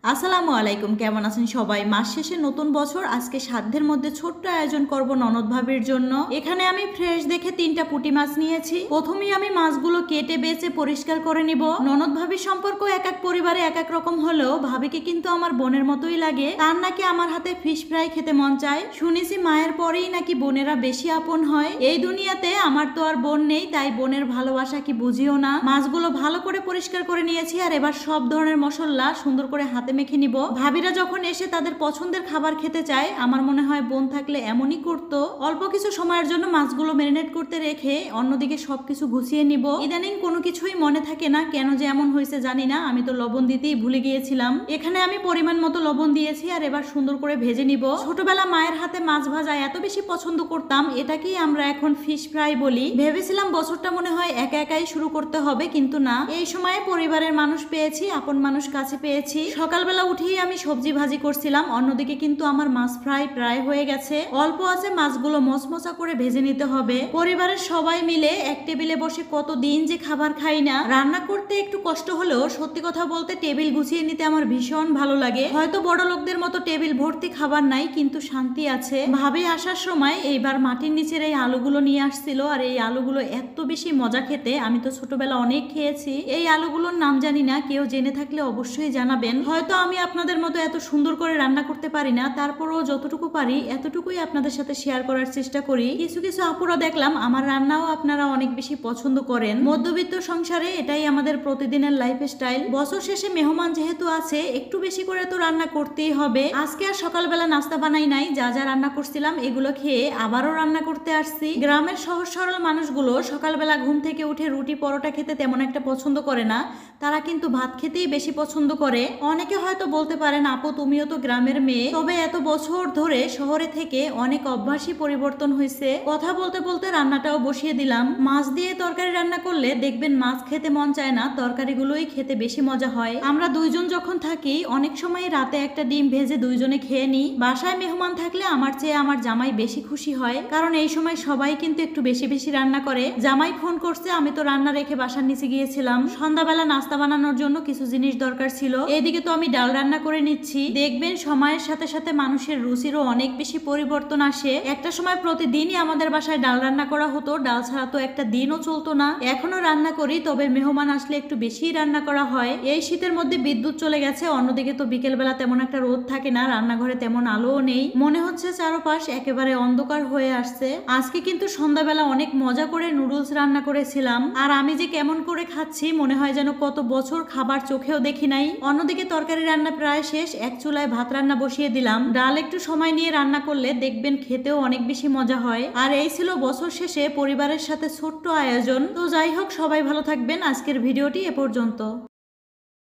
আসসালামু আলাইকুম, কেমন আছেন সবাই? মাস শেষে নতুন বছর, আজকে সাধ্যের মধ্যে ছোট্ট আয়োজন করব ননদ ভাবির জন্য। এখানে আমি ফ্রেশ দেখে 3টা পুঁটি মাছ নিয়েছি। প্রথমেই আমি মাছগুলো কেটে বেছে পরিষ্কার করে নিব। ননদ ভাবির সম্পর্ক এক এক পরিবারে এক এক রকম হলেও ভাবিকে কিন্তু আমার বোনের মতোই লাগে। তার নাকি আমার হাতে ফিশ ফ্রাই খেতে মন চায়। শুনেছি মায়ের পরেই নাকি বোনেরা বেশি আপন হয়। এই দুনিয়াতে আমার তো আর বোন নেই, তাই বোনের ভালোবাসা কি বুঝিও না। মাছগুলো ভালো করে পরিষ্কার করে নিয়েছি, আর এবার সব ধরনের মশলা সুন্দর করে হাতে মেখে নিব। ভাবিরা যখন এসে তাদের পছন্দের খাবার খেতে চায়, আমার মনে হয় বোন থাকলে এমনই করতো। অল্প কিছু সময়ের জন্য মাছগুলো ম্যারিনেট করতে রেখে অন্যদিকে সবকিছু গুছিয়ে নিব। ইদানিং কোনো কিছুই মনে থাকে না, কেন যে এমন হয়েছে জানি না। আমি তো লবণ দিতেই ভুলে গিয়েছিলাম। এখানে আমি পরিমাণ মতো লবণ দিয়েছি, আর এবার সুন্দর করে ভেজে নিব। ছোটবেলা মায়ের হাতে মাছ ভাজা এত বেশি পছন্দ করতাম, এটাকেই আমরা এখন ফিশ ফ্রাই বলি। ভেবেছিলাম বছরটা মনে হয় একা একাই শুরু করতে হবে, কিন্তু না। এই সময়ে পরিবারের মানুষ পেয়েছি, আপন মানুষ কাছে পেয়েছি। সকালবেলা উঠেই আমি সবজি ভাজি করছিলাম, অন্যদিকে কিন্তু আমার মাছ ফ্রাই প্রায় হয়ে গেছে। অল্প আছে, মাছগুলো মচমচা করে ভেজে নিতে হবে। পরিবারের সবাই মিলে এক টেবিলে বসে কতদিন যে খাবার খাই না। রান্না করতে একটু কষ্ট হলেও সত্যি কথা বলতে টেবিল গুছিয়ে নিতে আমার ভীষণ ভালো লাগে। হয়তো বড় লোকদের মতো টেবিল ভর্তি খাবার নাই, কিন্তু শান্তি আছে। ভাবি আসার সময় এইবার মাটির নিচের এই আলুগুলো নিয়ে আসছিল, আর এই আলুগুলো এত বেশি মজা খেতে। আমি তো ছোটবেলা অনেক খেয়েছি। এই আলুগুলোর নাম জানি না, কেউ জেনে থাকলে অবশ্যই জানাবেন। হয়তো আমি আপনাদের মতো এত সুন্দর করে রান্না করতে পারি না, তারপরও যতটুকু পারি এতটুকুই আপনাদের সাথে শেয়ার করার চেষ্টা করি। কিছু কিছু আপুরা দেখলাম আমার রান্নাও আপনারা অনেক বেশি পছন্দ করেন। মধ্যবিত্ত সংসারে এটাই আমাদের প্রতিদিনের লাইফ স্টাইল। বছর শেষে মেহমান যেহেতু আছে, একটু বেশি করে তো রান্না করতেই হবে। আজকে আর সকালবেলা নাস্তা বানাই নাই, যা যা রান্না করছিলাম এগুলো খেয়ে আবারও রান্না করতে আসছি। গ্রামের সহজ সরল মানুষগুলো সকালবেলা ঘুম থেকে উঠে রুটি পরোটা খেতে তেমন একটা পছন্দ করে না, তারা কিন্তু ভাত খেতেই বেশি পছন্দ করে। অনেকে হয়তো বলতে পারেন, আপু তুমিও তো গ্রামের মেয়ে, তবে এত বছর ধরে শহরে থেকে অনেক অভ্যাসই পরিবর্তন হয়েছে। কথা বলতে বলতে রান্নাটাও বসিয়ে দিলাম। মাছ দিয়ে তরকারি রান্না করলে দেখবেন মাছ খেতে মন চায় না, তরকারিগুলোই খেতে বেশি মজা হয়। আমরা দুইজন যখন থাকি, অনেক সময় রাতে একটা ডিম ভেজে দুইজনে খেয়ে নিই। বাসায় মেহমান থাকলে আমার চেয়ে আমার জামাই বেশি খুশি হয়, কারণ এই সময় সবাই কিন্তু একটু বেশি বেশি রান্না করে। জামাই ফোন করছে, আমি তো রান্না রেখে বাসার নিচে গিয়েছিলাম। সন্ধ্যাবেলা নাস্তা বানানোর জন্য কিছু জিনিস দরকার ছিল, এইদিকে তো আমি ডাল রান্না করে নিচ্ছি। দেখবেন সময়ের সাথে সাথে মানুষের রুচিরও অনেক বেশি পরিবর্তন আসে। একটা সময় প্রতিদিনই আমাদের বাসায় ডাল রান্না করা হতো, ডাল ছাড়া তো একটা দিনও চলতো না। এখনো রান্না করি, তবে মেহমান আসলে একটু বেশি রান্না করা হয়। এই শীতের মধ্যে বিদ্যুৎ চলে গেছে, অন্যদিকে তো বিকেল বেলা তেমন একটা রোদ থাকে না, রান্নাঘরে তেমন আলোও নেই। মনে হচ্ছে চারপাশ একেবারে অন্ধকার হয়ে আসছে। আজকে কিন্তু সন্ধ্যাবেলা অনেক মজা করে নুডলস রান্না করেছিলাম, আর আমি যে কেমন করে খাচ্ছি মনে হয় যেন কত বছর খাবার চোখেও দেখি নাই। অন্যদিকে তরকারি রান্না প্রায় শেষ, এক চুলায় ভাত রান্না বসিয়ে দিলাম। ডাল একটু সময় নিয়ে রান্না করলে দেখবেন খেতেও অনেক বেশি মজা হয়। আর এই ছিল বছর শেষে পরিবারের সাথে ছোট্ট আয়োজন। তো যাই হোক, সবাই ভালো থাকবেন। আজকের ভিডিওটি এ পর্যন্ত।